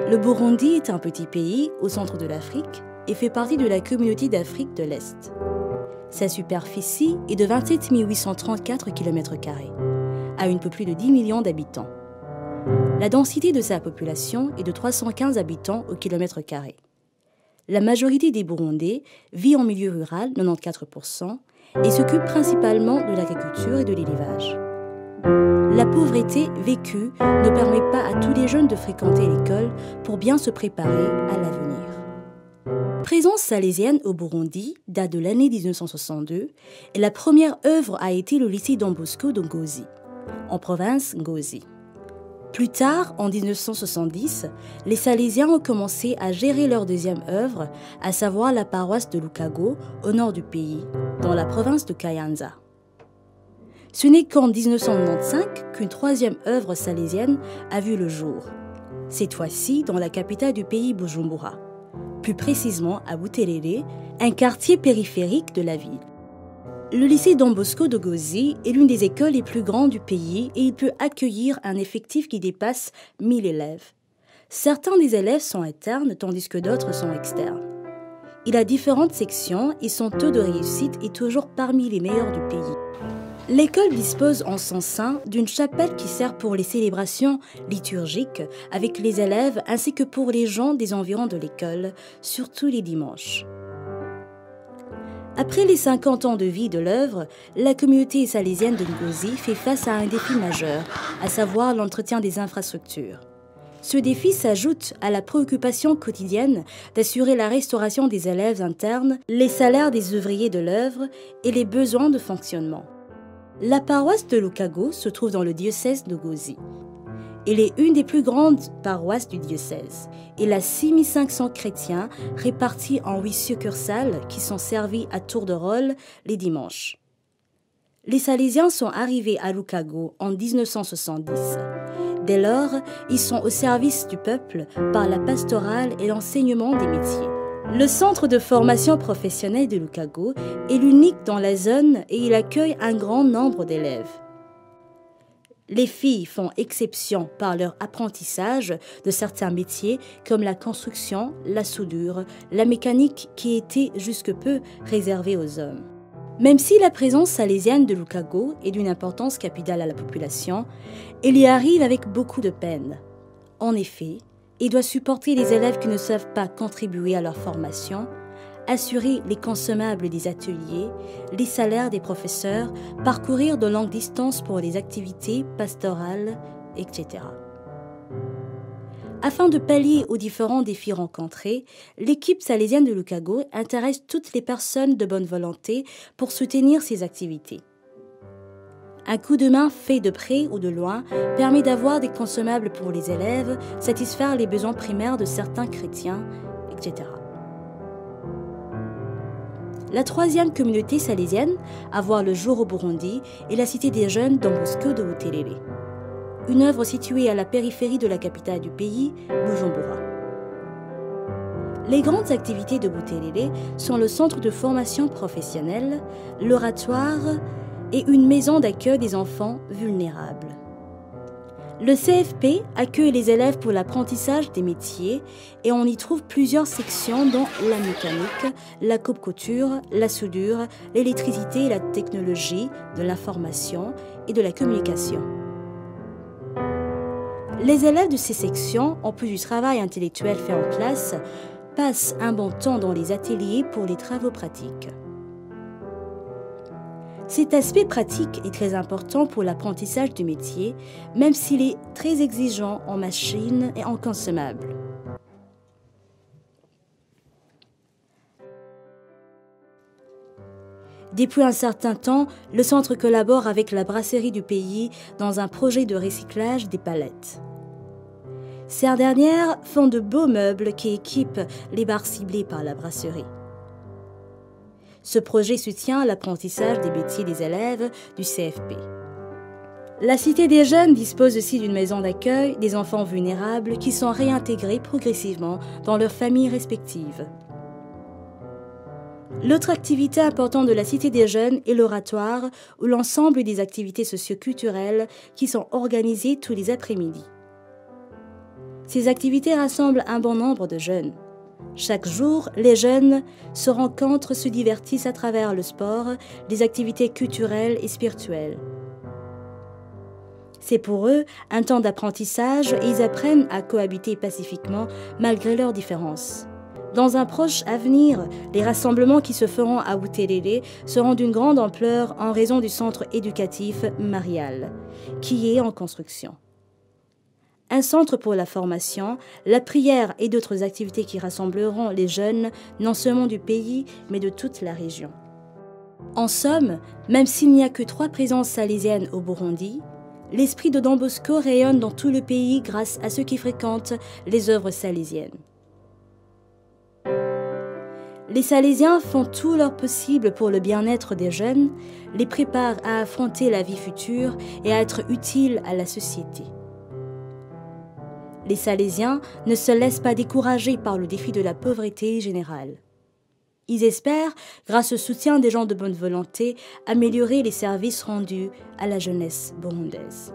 Le Burundi est un petit pays au centre de l'Afrique et fait partie de la communauté d'Afrique de l'Est. Sa superficie est de 27 834 km², à un peu plus de 10 millions d'habitants. La densité de sa population est de 315 habitants au km². La majorité des Burundais vit en milieu rural, 94%, et s'occupe principalement de l'agriculture et de l'élevage. La pauvreté vécue ne permet pas à tous les jeunes de fréquenter l'école pour bien se préparer à l'avenir. La présence salésienne au Burundi date de l'année 1962 et la première œuvre a été le lycée Don Bosco de Ngozi, en province Ngozi. Plus tard, en 1970, les Salésiens ont commencé à gérer leur deuxième œuvre, à savoir la paroisse de Lukago, au nord du pays, dans la province de Kayanza. Ce n'est qu'en 1995 qu'une troisième œuvre salésienne a vu le jour, cette fois-ci dans la capitale du pays, Bujumbura, plus précisément à Buterere, un quartier périphérique de la ville. Le lycée Don Bosco de Ngozi est l'une des écoles les plus grandes du pays et il peut accueillir un effectif qui dépasse 1000 élèves. Certains des élèves sont internes tandis que d'autres sont externes. Il a différentes sections et son taux de réussite est toujours parmi les meilleurs du pays. L'école dispose en son sein d'une chapelle qui sert pour les célébrations liturgiques avec les élèves ainsi que pour les gens des environs de l'école, surtout les dimanches. Après les 50 ans de vie de l'œuvre, la communauté salésienne de Ngozi fait face à un défi majeur, à savoir l'entretien des infrastructures. Ce défi s'ajoute à la préoccupation quotidienne d'assurer la restauration des élèves internes, les salaires des ouvriers de l'œuvre et les besoins de fonctionnement. La paroisse de Lukago se trouve dans le diocèse de Ngozi. Elle est une des plus grandes paroisses du diocèse. Il a 6500 chrétiens répartis en 8 succursales qui sont servis à tour de rôle les dimanches. Les Salésiens sont arrivés à Lukago en 1970. Dès lors, ils sont au service du peuple par la pastorale et l'enseignement des métiers. Le centre de formation professionnelle de Lukago est l'unique dans la zone et il accueille un grand nombre d'élèves. Les filles font exception par leur apprentissage de certains métiers comme la construction, la soudure, la mécanique qui étaient jusque peu réservés aux hommes. Même si la présence salésienne de Lukago est d'une importance capitale à la population, elle y arrive avec beaucoup de peine. En effet, il doit supporter les élèves qui ne savent pas contribuer à leur formation, assurer les consommables des ateliers, les salaires des professeurs, parcourir de longues distances pour les activités pastorales, etc. Afin de pallier aux différents défis rencontrés, l'équipe salésienne de Lukago intéresse toutes les personnes de bonne volonté pour soutenir ces activités. Un coup de main fait de près ou de loin permet d'avoir des consommables pour les élèves, satisfaire les besoins primaires de certains chrétiens, etc. La troisième communauté salésienne à voir le jour au Burundi est la cité des jeunes Don Bosco de Buterere, une œuvre située à la périphérie de la capitale du pays, Bujumbura. Les grandes activités de Buterere sont le centre de formation professionnelle, l'oratoire et une maison d'accueil des enfants vulnérables. Le CFP accueille les élèves pour l'apprentissage des métiers et on y trouve plusieurs sections dont la mécanique, la coupe-couture, la soudure, l'électricité et la technologie, de l'information et de la communication. Les élèves de ces sections, en plus du travail intellectuel fait en classe, passent un bon temps dans les ateliers pour les travaux pratiques. Cet aspect pratique est très important pour l'apprentissage du métier, même s'il est très exigeant en machines et en consommables. Depuis un certain temps, le centre collabore avec la brasserie du pays dans un projet de recyclage des palettes. Ces dernières font de beaux meubles qui équipent les bars ciblés par la brasserie. Ce projet soutient l'apprentissage des métiers des élèves du CFP. La Cité des Jeunes dispose aussi d'une maison d'accueil des enfants vulnérables qui sont réintégrés progressivement dans leurs familles respectives. L'autre activité importante de la Cité des Jeunes est l'oratoire, ou l'ensemble des activités socio-culturelles qui sont organisées tous les après-midi. Ces activités rassemblent un bon nombre de jeunes. Chaque jour, les jeunes se rencontrent, se divertissent à travers le sport, les activités culturelles et spirituelles. C'est pour eux un temps d'apprentissage et ils apprennent à cohabiter pacifiquement malgré leurs différences. Dans un proche avenir, les rassemblements qui se feront à Boutelélé seront d'une grande ampleur en raison du centre éducatif Marial, qui est en construction. Un centre pour la formation, la prière et d'autres activités qui rassembleront les jeunes non seulement du pays, mais de toute la région. En somme, même s'il n'y a que 3 présences salésiennes au Burundi, l'esprit de Don Bosco rayonne dans tout le pays grâce à ceux qui fréquentent les œuvres salésiennes. Les Salésiens font tout leur possible pour le bien-être des jeunes, les préparent à affronter la vie future et à être utiles à la société. Les Salésiens ne se laissent pas décourager par le défi de la pauvreté générale. Ils espèrent, grâce au soutien des gens de bonne volonté, améliorer les services rendus à la jeunesse burundaise.